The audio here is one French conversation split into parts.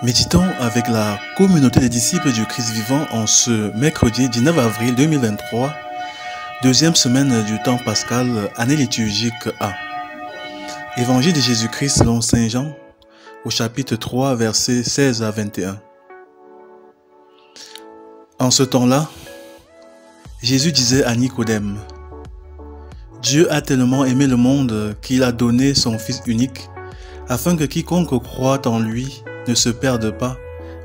Méditons avec la communauté des disciples du Christ vivant en ce mercredi 19 avril 2023, deuxième semaine du temps pascal, année liturgique A. Évangile de Jésus-Christ selon Saint Jean, au chapitre 3, versets 16 à 21. En ce temps-là, Jésus disait à Nicodème: « Dieu a tellement aimé le monde qu'il a donné son Fils unique, afin que quiconque croit en lui ne se perde pas,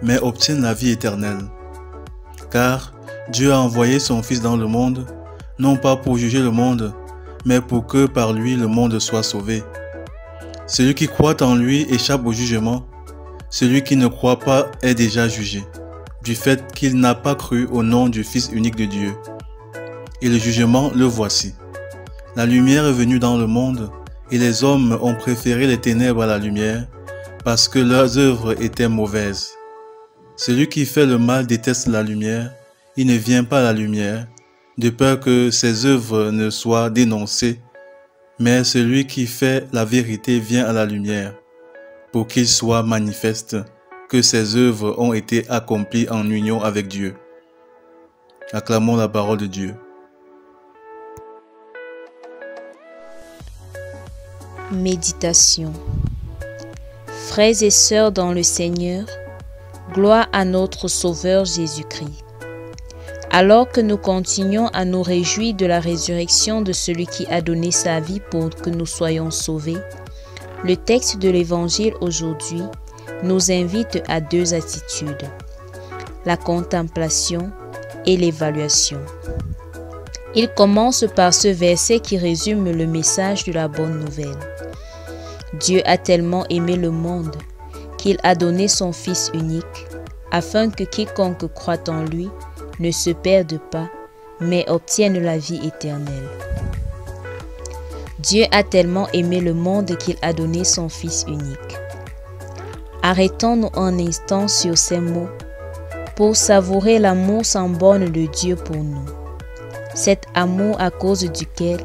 mais obtienne la vie éternelle. Car Dieu a envoyé son Fils dans le monde, non pas pour juger le monde, mais pour que par lui le monde soit sauvé. Celui qui croit en lui échappe au jugement, celui qui ne croit pas est déjà jugé, du fait qu'il n'a pas cru au nom du Fils unique de Dieu. Et le jugement, le voici. La lumière est venue dans le monde, et les hommes ont préféré les ténèbres à la lumière, parce que leurs œuvres étaient mauvaises. Celui qui fait le mal déteste la lumière, il ne vient pas à la lumière, de peur que ses œuvres ne soient dénoncées, mais celui qui fait la vérité vient à la lumière, pour qu'il soit manifeste que ses œuvres ont été accomplies en union avec Dieu. Acclamons la parole de Dieu. Méditation. Frères et sœurs dans le Seigneur, gloire à notre Sauveur Jésus-Christ. Alors que nous continuons à nous réjouir de la résurrection de celui qui a donné sa vie pour que nous soyons sauvés, le texte de l'Évangile aujourd'hui nous invite à deux attitudes, la contemplation et l'évaluation. Il commence par ce verset qui résume le message de la bonne nouvelle. Dieu a tellement aimé le monde qu'il a donné son Fils unique, afin que quiconque croit en lui ne se perde pas, mais obtienne la vie éternelle. Dieu a tellement aimé le monde qu'il a donné son Fils unique. Arrêtons-nous un instant sur ces mots pour savourer l'amour sans borne de Dieu pour nous. Cet amour à cause duquel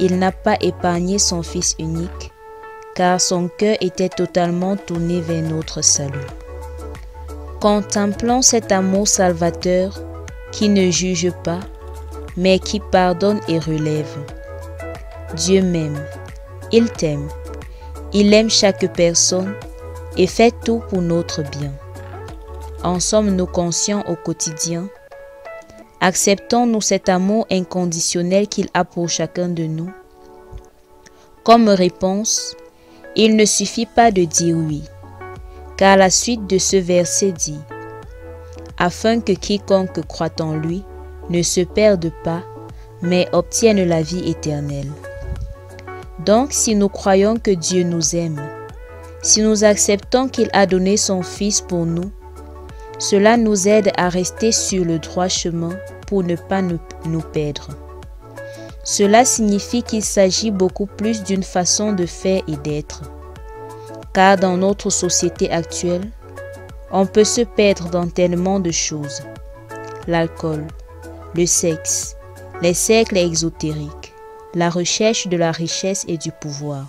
il n'a pas épargné son Fils unique, car son cœur était totalement tourné vers notre salut. Contemplons cet amour salvateur qui ne juge pas, mais qui pardonne et relève. Dieu m'aime, il t'aime, il aime chaque personne et fait tout pour notre bien. En sommes-nous conscients au quotidien? Acceptons-nous cet amour inconditionnel qu'il a pour chacun de nous? Comme réponse, il ne suffit pas de dire oui, car la suite de ce verset dit « Afin que quiconque croit en lui ne se perde pas, mais obtienne la vie éternelle. » Donc, si nous croyons que Dieu nous aime, si nous acceptons qu'il a donné son Fils pour nous, cela nous aide à rester sur le droit chemin pour ne pas nous perdre. Cela signifie qu'il s'agit beaucoup plus d'une façon de faire et d'être. Car dans notre société actuelle, on peut se perdre dans tellement de choses. L'alcool, le sexe, les cercles exotériques, la recherche de la richesse et du pouvoir,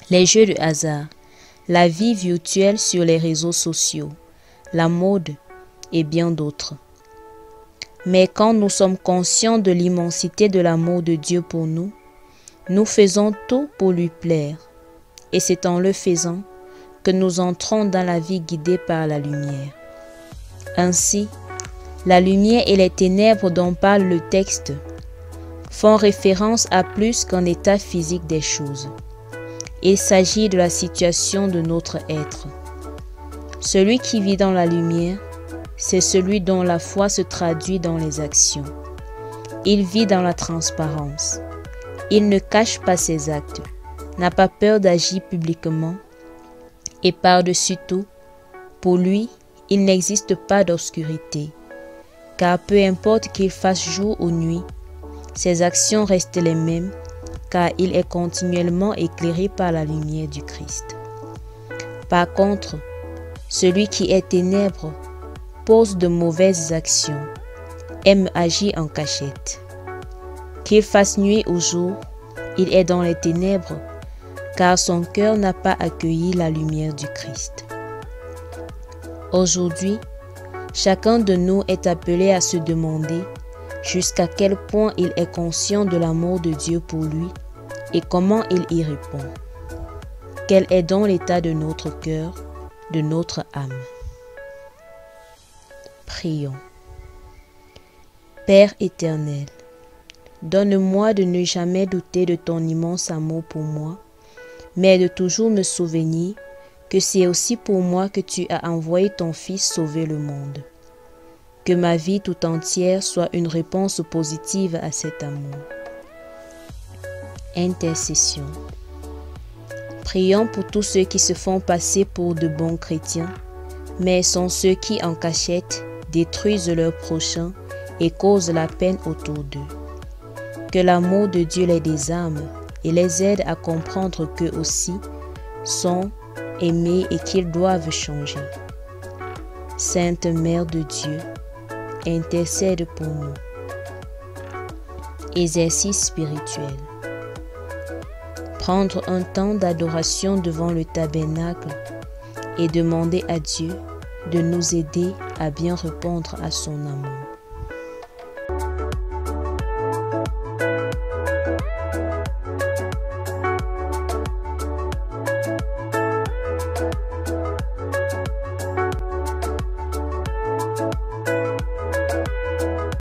les jeux de hasard, la vie virtuelle sur les réseaux sociaux, la mode et bien d'autres. Mais quand nous sommes conscients de l'immensité de l'amour de Dieu pour nous, nous faisons tout pour lui plaire. Et c'est en le faisant que nous entrons dans la vie guidée par la lumière. Ainsi, la lumière et les ténèbres dont parle le texte font référence à plus qu'un état physique des choses. Il s'agit de la situation de notre être. Celui qui vit dans la lumière, c'est celui dont la foi se traduit dans les actions. Il vit dans la transparence. Il ne cache pas ses actes, n'a pas peur d'agir publiquement. Et par-dessus tout, pour lui, il n'existe pas d'obscurité. Car peu importe qu'il fasse jour ou nuit, ses actions restent les mêmes, car il est continuellement éclairé par la lumière du Christ. Par contre, celui qui est ténèbre pose de mauvaises actions, aime agir en cachette. Qu'il fasse nuit ou jour, il est dans les ténèbres, car son cœur n'a pas accueilli la lumière du Christ. Aujourd'hui, chacun de nous est appelé à se demander jusqu'à quel point il est conscient de l'amour de Dieu pour lui et comment il y répond. Quel est donc l'état de notre cœur, de notre âme? Prions. Père éternel, donne-moi de ne jamais douter de ton immense amour pour moi, mais de toujours me souvenir que c'est aussi pour moi que tu as envoyé ton Fils sauver le monde. Que ma vie tout entière soit une réponse positive à cet amour. Intercession. Prions pour tous ceux qui se font passer pour de bons chrétiens, mais sont ceux qui, en cachette, détruisent leurs prochains et causent la peine autour d'eux. Que l'amour de Dieu les désarme et les aide à comprendre qu'eux aussi sont aimés et qu'ils doivent changer. Sainte Mère de Dieu, intercède pour nous. Exercice spirituel. Prendre un temps d'adoration devant le tabernacle et demander à Dieu de nous aider à bien répondre à son amour.